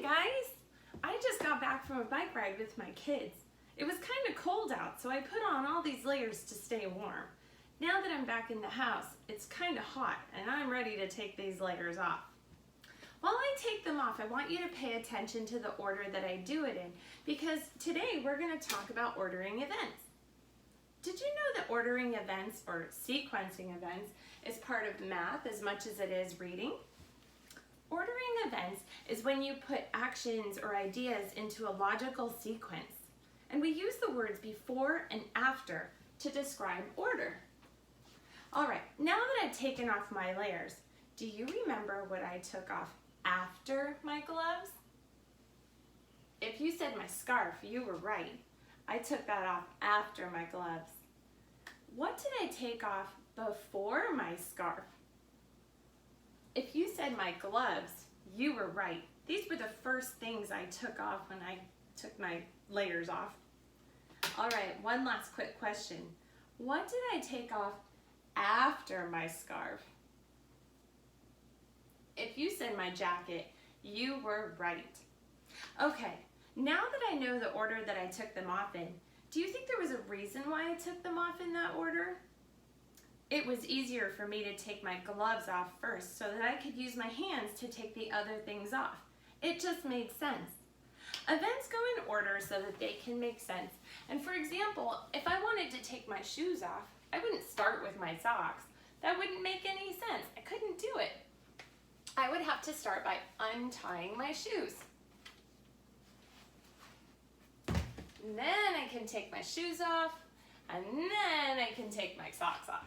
Guys, I just got back from a bike ride with my kids. It was kind of cold out, so I put on all these layers to stay warm. Now that I'm back in the house, it's kind of hot and I'm ready to take these layers off. While I take them off, I want you to pay attention to the order that I do it in, because today we're going to talk about ordering events. Did you know that ordering events or sequencing events is part of math as much as it is reading? Ordering events is when you put actions or ideas into a logical sequence, and we use the words before and after to describe order. All right, now that I've taken off my layers, do you remember what I took off after my gloves? If you said my scarf, you were right. I took that off after my gloves. What did I take off before my scarf? If you said my gloves, you were right. These were the first things I took off when I took my layers off. All right, one last quick question. What did I take off after my scarf? If you said my jacket, you were right. Okay, now that I know the order that I took them off in, do you think there was a reason why I took them off in that order? It was easier for me to take my gloves off first so that I could use my hands to take the other things off. It just made sense. Events go in order so that they can make sense. And for example, if I wanted to take my shoes off, I wouldn't start with my socks. That wouldn't make any sense. I couldn't do it. I would have to start by untying my shoes. And then I can take my shoes off, and then I can take my socks off.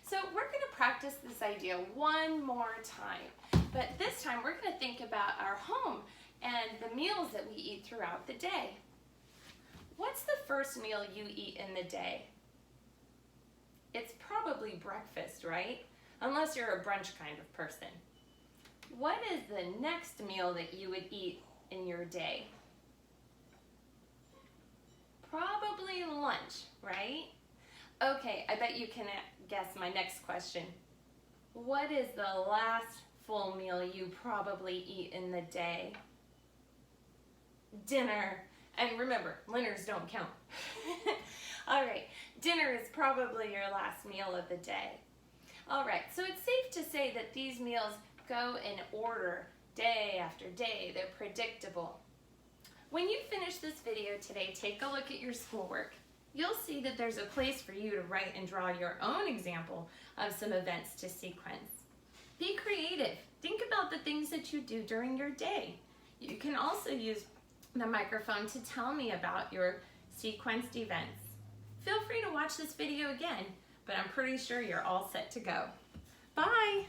So we're going to practice this idea one more time, but this time we're going to think about our home and the meals that we eat throughout the day. What's the first meal you eat in the day? It's probably breakfast, right? Unless you're a brunch kind of person. What is the next meal that you would eat in your day? Probably lunch, right? Okay, I bet you can guess my next question. What is the last full meal you probably eat in the day? Dinner. And remember, dinners don't count. All right, dinner is probably your last meal of the day. All right, so it's safe to say that these meals go in order day after day. They're predictable. When you finish this video today, take a look at your schoolwork. You'll see that there's a place for you to write and draw your own example of some events to sequence. Be creative. Think about the things that you do during your day. You can also use the microphone to tell me about your sequenced events. Feel free to watch this video again, but I'm pretty sure you're all set to go. Bye!